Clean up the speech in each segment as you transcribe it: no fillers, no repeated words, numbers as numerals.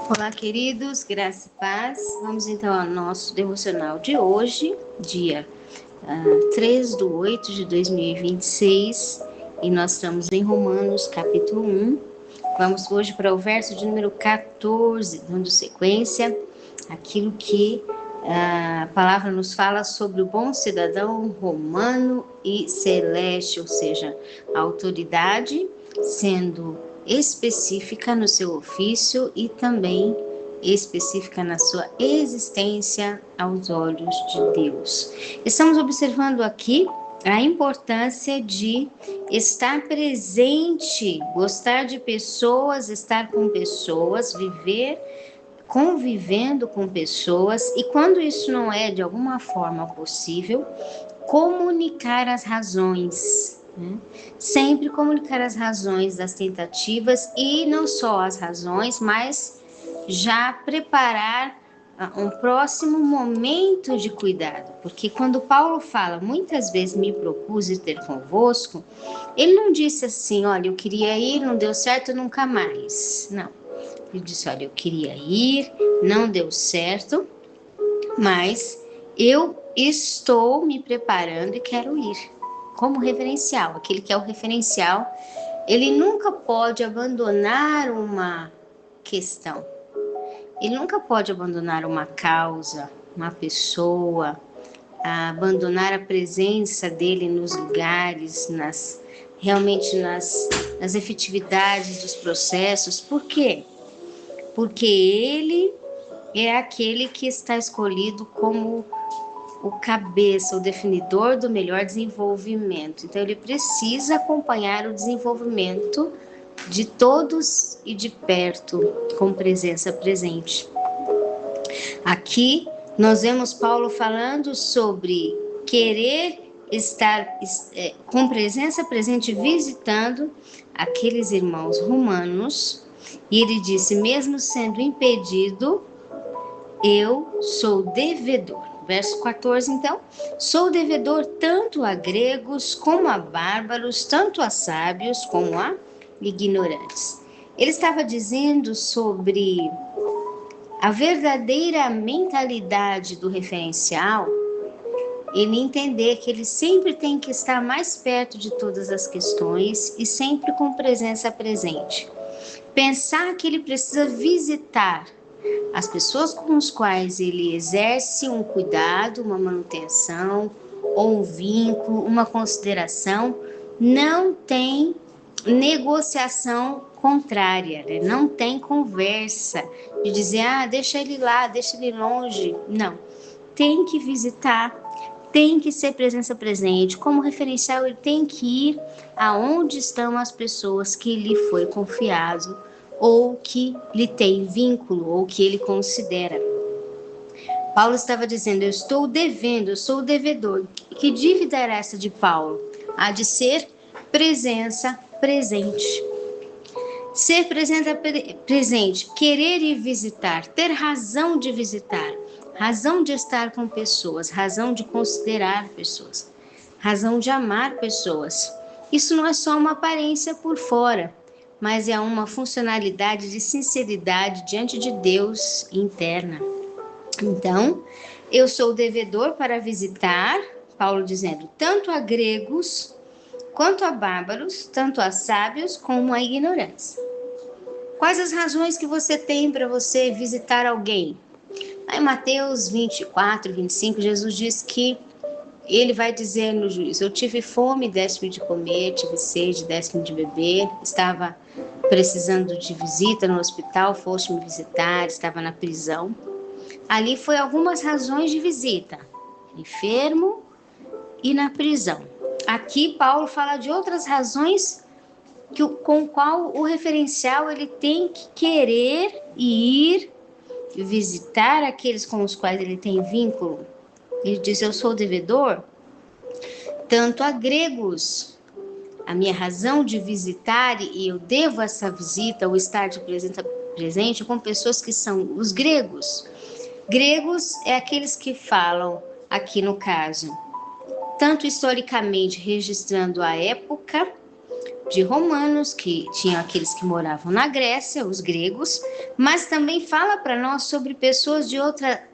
Olá, queridos, graça e paz. Vamos então ao nosso devocional de hoje, dia 3/8/2026, e nós estamos em Romanos, capítulo 1. Vamos hoje para o verso de número 14, dando sequência àquilo que a palavra nos fala sobre o bom cidadão romano e celeste, ou seja, a autoridade sendo específica no seu ofício e também específica na sua existência aos olhos de Deus. Estamos observando aqui a importância de estar presente, gostar de pessoas, estar com pessoas, viver convivendo com pessoas, e quando isso não é de alguma forma possível, comunicar as razões, né? Sempre comunicar as razões das tentativas, e não só as razões, mas já preparar um próximo momento de cuidado, porque quando Paulo fala, muitas vezes me propus ter convosco, ele não disse assim, olha, eu queria ir, não deu certo, nunca mais. Não, ele disse, olha, eu queria ir, não deu certo, mas eu estou me preparando e quero ir. Como referencial, aquele que é o referencial, ele nunca pode abandonar uma questão. Ele nunca pode abandonar uma causa, uma pessoa, abandonar a presença dele nos lugares, realmente nas efetividades dos processos. Por quê? Porque ele é aquele que está escolhido como o cabeça, o definidor do melhor desenvolvimento. Então, ele precisa acompanhar o desenvolvimento de todos e de perto, com presença presente. Aqui, nós vemos Paulo falando sobre querer estar com presença presente, visitando aqueles irmãos romanos, e ele disse, mesmo sendo impedido, eu sou devedor. Verso 14, então, sou devedor tanto a gregos como a bárbaros, tanto a sábios como a ignorantes. Ele estava dizendo sobre a verdadeira mentalidade do referencial, ele entender que ele sempre tem que estar mais perto de todas as questões e sempre com presença presente. Pensar que ele precisa visitar as pessoas com as quais ele exerce um cuidado, uma manutenção, ou um vínculo, uma consideração, não tem negociação contrária, né? Não tem conversa de dizer, deixa ele lá, deixa ele longe. Não, tem que visitar, tem que ser presença presente. Como referencial, ele tem que ir aonde estão as pessoas que lhe foi confiado, ou que lhe tem vínculo, ou que ele considera. Paulo estava dizendo, eu estou devendo, eu sou o devedor. Que dívida era essa de Paulo? A de ser presença presente. Ser presença presente, querer ir visitar, ter razão de visitar, razão de estar com pessoas, razão de considerar pessoas, razão de amar pessoas. Isso não é só uma aparência por fora, mas é uma funcionalidade de sinceridade diante de Deus interna. Então, eu sou devedor para visitar, Paulo dizendo, tanto a gregos quanto a bárbaros, tanto a sábios como a ignorantes. Quais as razões que você tem para você visitar alguém? Em Mateus 24, 25, Jesus diz que ele vai dizer no juízo, eu tive fome, deste-me de comer, tive sede, deste-me de beber, estava precisando de visita no hospital, foste me visitar, estava na prisão. Ali foi algumas razões de visita, enfermo e na prisão. Aqui Paulo fala de outras razões com qual o referencial ele tem que querer ir visitar aqueles com os quais ele tem vínculo. Ele diz, eu sou devedor tanto a gregos. A minha razão de visitar, e eu devo essa visita ou estar de presente com pessoas que são os gregos. Gregos é aqueles que falam, aqui no caso, tanto historicamente registrando a época, de romanos, que tinham aqueles que moravam na Grécia, os gregos, mas também fala para nós sobre pessoas de outra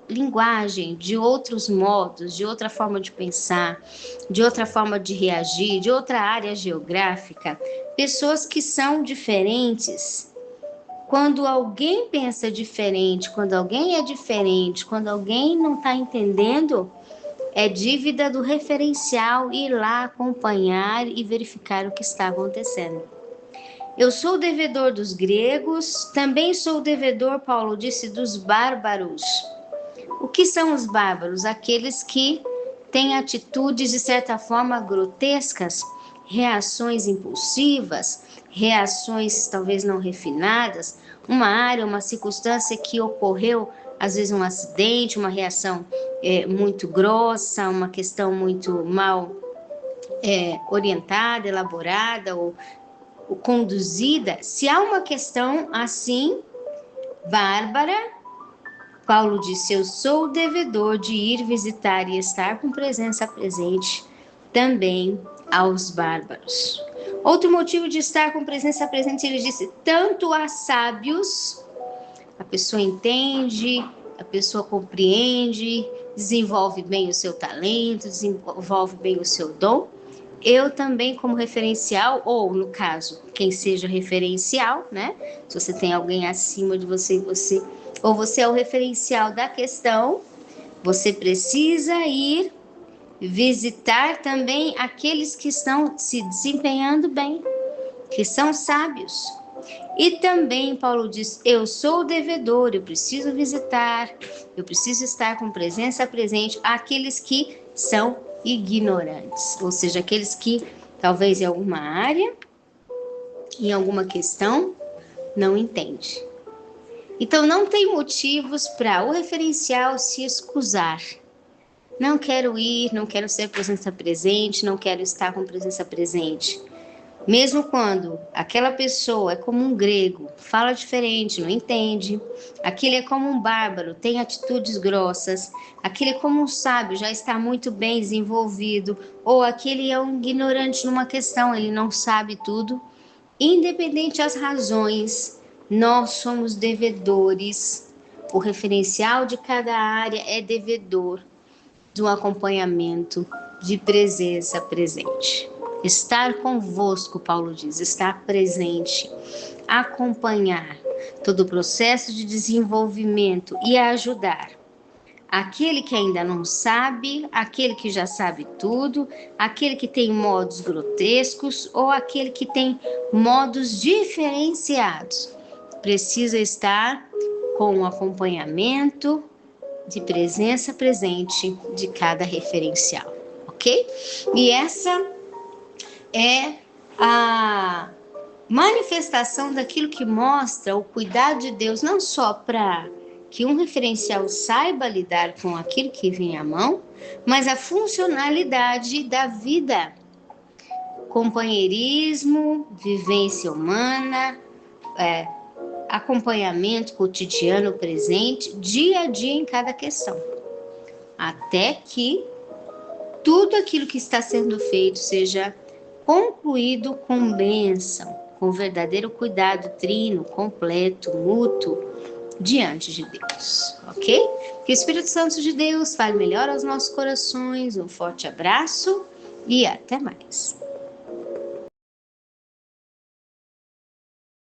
linguagem, de outros modos, de outra forma de pensar, de outra forma de reagir, de outra área geográfica, pessoas que são diferentes. Quando alguém pensa diferente, quando alguém é diferente, quando alguém não está entendendo, é dívida do referencial ir lá acompanhar e verificar o que está acontecendo. Eu sou devedor dos gregos, também sou devedor, Paulo disse, dos bárbaros. O que são os bárbaros? Aqueles que têm atitudes de certa forma grotescas, reações impulsivas, reações talvez não refinadas, uma área, uma circunstância que ocorreu, às vezes um acidente, uma reação muito grossa, uma questão muito mal orientada, elaborada ou conduzida. Se há uma questão assim, bárbara, Paulo disse, eu sou devedor de ir visitar e estar com presença presente também aos bárbaros. Outro motivo de estar com presença presente, ele disse, tanto a sábios, a pessoa entende, a pessoa compreende, desenvolve bem o seu talento, desenvolve bem o seu dom. Eu também como referencial, ou no caso, quem seja referencial, né? Se você tem alguém acima de você, ou você é o referencial da questão, você precisa ir visitar também aqueles que estão se desempenhando bem, que são sábios. E também Paulo diz, eu sou devedor, eu preciso visitar, eu preciso estar com presença presente àqueles que são ignorantes, ou seja, aqueles que talvez em alguma área, em alguma questão, não entende. Então não tem motivos para o referencial se excusar. Não quero ir, não quero ser presença presente, não quero estar com presença presente. Mesmo quando aquela pessoa é como um grego, fala diferente, não entende, aquele é como um bárbaro, tem atitudes grossas, aquele é como um sábio, já está muito bem desenvolvido, ou aquele é um ignorante numa questão, ele não sabe tudo. Independente das razões, nós somos devedores. O referencial de cada área é devedor do acompanhamento de presença presente. Estar convosco, Paulo diz, estar presente, acompanhar todo o processo de desenvolvimento e ajudar aquele que ainda não sabe, aquele que já sabe tudo, aquele que tem modos grotescos ou aquele que tem modos diferenciados. Precisa estar com o acompanhamento de presença presente de cada referencial, ok? E essa é a manifestação daquilo que mostra o cuidado de Deus, não só para que um referencial saiba lidar com aquilo que vem à mão, mas a funcionalidade da vida, companheirismo, vivência humana, acompanhamento cotidiano presente, dia a dia em cada questão, até que tudo aquilo que está sendo feito seja concluído com bênção, com verdadeiro cuidado trino, completo, mútuo, diante de Deus, ok? Que o Espírito Santo de Deus fale melhor aos nossos corações, um forte abraço e até mais.